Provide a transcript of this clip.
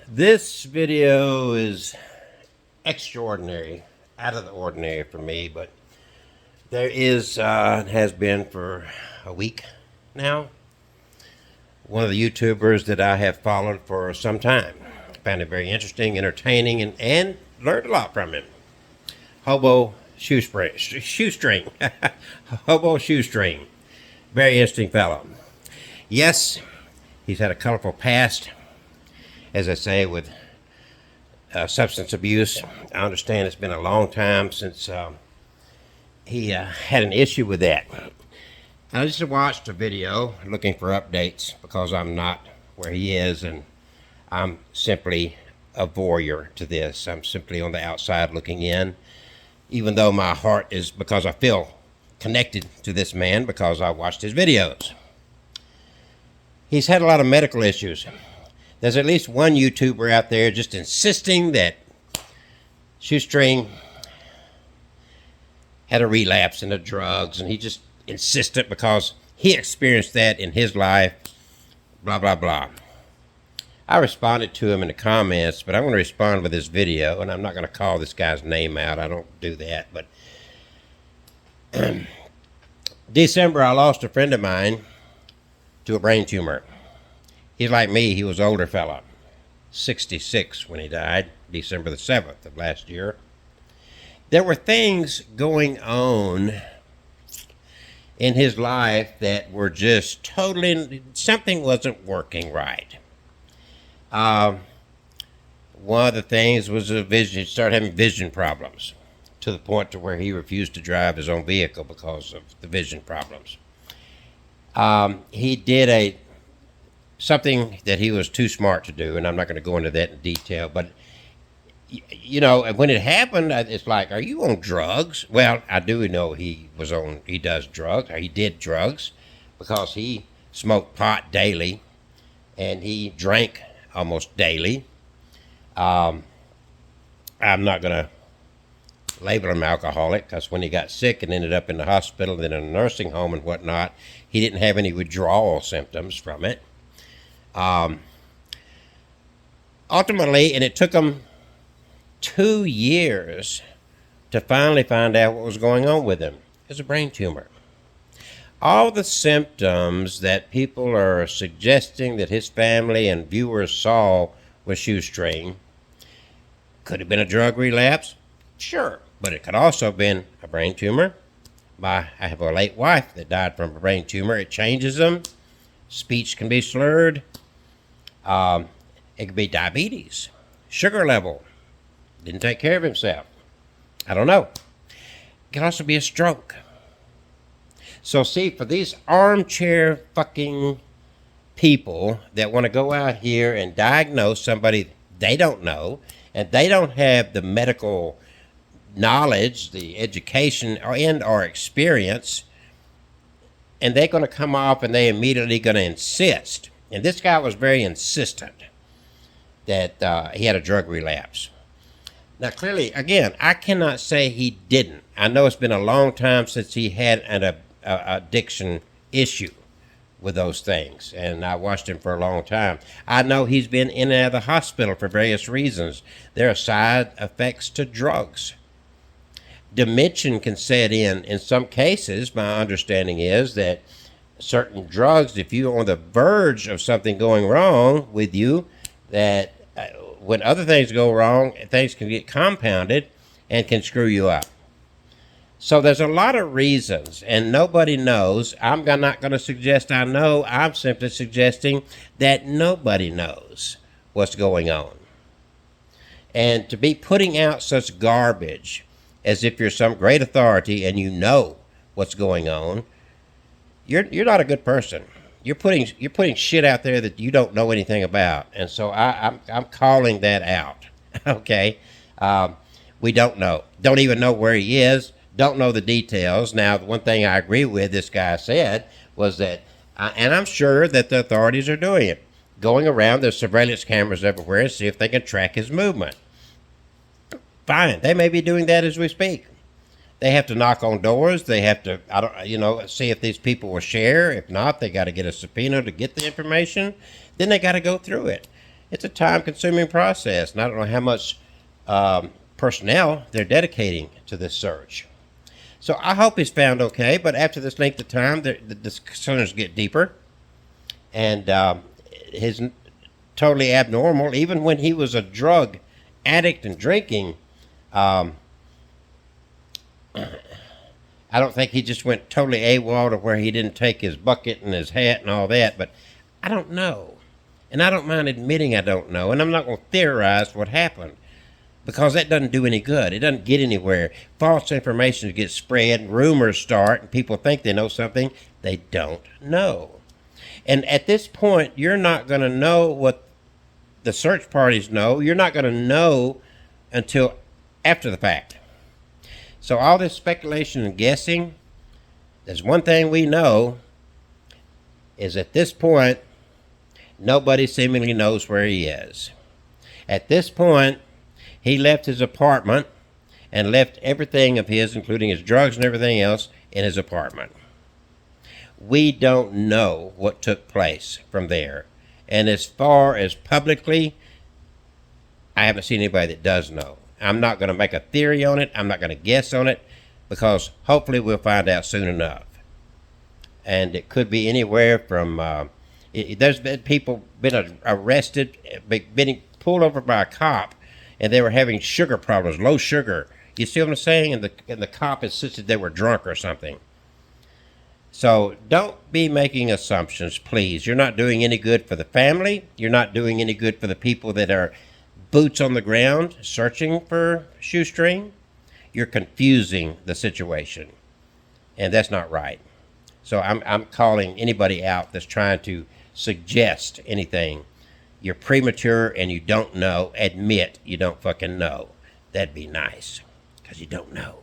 This video is extraordinary, out of the ordinary for me, but there is, has been for a week now, one of the YouTubers that I have followed for some time. Found it very interesting, entertaining, and learned a lot from him. Hobo Shoestring. Hobo Shoestring. Very interesting fellow. Yes, he's had a colorful past, as I say, with substance abuse. I understand it's been a long time since he had an issue with that. I just watched a video looking for updates because I'm not where he is, and I'm simply a voyeur to this. I'm simply on the outside looking in, even though my heart is, because I feel connected to this man because I watched his videos. He's had a lot of medical issues. There's at least one YouTuber out there just insisting that Shoestring had a relapse into drugs, and he just insisted because he experienced that in his life, blah, blah, blah. I responded to him in the comments, but I'm going to respond with this video, and I'm not going to call this guy's name out. I don't do that, but December, I lost a friend of mine to a brain tumor. He's like me. He was an older fella, 66 when he died, December the 7th of last year. There were things going on in his life that were just totally, something wasn't working right. One of the things was a vision. He started having vision problems to the point to where he refused to drive his own vehicle because of the vision problems. He did something that he was too smart to do, and I'm not going to go into that in detail, but you know, when it happened, it's like, are you on drugs? Well, I do know he does drugs, or he did drugs, because he smoked pot daily, and he drank almost daily. I'm not going to label him alcoholic, because when he got sick and ended up in the hospital and in a nursing home and whatnot, he didn't have any withdrawal symptoms from it. Ultimately, and it took him 2 years to finally find out what was going on with him. It's a brain tumor. All the symptoms that people are suggesting that his family and viewers saw with Shoestring could have been a drug relapse, sure, but it could also have been a brain tumor. I have a late wife that died from a brain tumor. It changes them. Speech can be slurred. It could be diabetes, sugar level. Didn't take care of himself. I don't know. It can also be a stroke. So see, for these armchair fucking people that want to go out here and diagnose somebody they don't know, and they don't have the medical knowledge, the education, or experience, and they're going to come off and they immediately going to insist. And this guy was very insistent that he had a drug relapse. Now, clearly, again, I cannot say he didn't. I know it's been a long time since he had an addiction issue with those things, and I watched him for a long time. I know he's been in and out of the hospital for various reasons. There are side effects to drugs. Dementia can set in some cases. My understanding is that certain drugs, if you're on the verge of something going wrong with you, that when other things go wrong, things can get compounded and can screw you up. So there's a lot of reasons, and nobody knows. I'm not going to suggest I know. I'm simply suggesting that nobody knows what's going on. And to be putting out such garbage as if you're some great authority and you know what's going on, you're not a good person. You're putting shit out there that you don't know anything about, and so I'm calling that out. Okay, we don't know. Don't even know where he is. Don't know the details. Now, the one thing I agree with this guy said was that, and I'm sure that the authorities are doing it, going around. There's surveillance cameras everywhere and see if they can track his movement. Fine, they may be doing that as we speak. They have to knock on doors. They have to, see if these people will share. If not, they got to get a subpoena to get the information. Then they got to go through it. It's a time-consuming process, and I don't know how much personnel they're dedicating to this search. So I hope he's found okay, but after this length of time, the concerns get deeper, and his totally abnormal. Even when he was a drug addict and drinking, I don't think he just went totally AWOL to where he didn't take his bucket and his hat and all that, but I don't know. And I don't mind admitting I don't know, and I'm not going to theorize what happened, because that doesn't do any good. It doesn't get anywhere. False information gets spread, and rumors start, and people think they know something they don't know. And at this point, you're not going to know what the search parties know. You're not going to know until after the fact. So all this speculation and guessing, there's one thing we know, is at this point, nobody seemingly knows where he is. At this point, he left his apartment and left everything of his, including his drugs and everything else, in his apartment. We don't know what took place from there. And as far as publicly, I haven't seen anybody that does know. I'm not going to make a theory on it. I'm not going to guess on it, because hopefully we'll find out soon enough. And it could be anywhere from, there's been people been arrested, been pulled over by a cop, and they were having sugar problems, low sugar. You see what I'm saying? And the cop insisted they were drunk or something. So don't be making assumptions, please. You're not doing any good for the family. You're not doing any good for the people that are boots on the ground searching for Shoestring. You're confusing the situation, and that's not right. So I'm calling anybody out that's trying to suggest anything. You're premature and you don't know. Admit you don't fucking know. That'd be nice, because you don't know.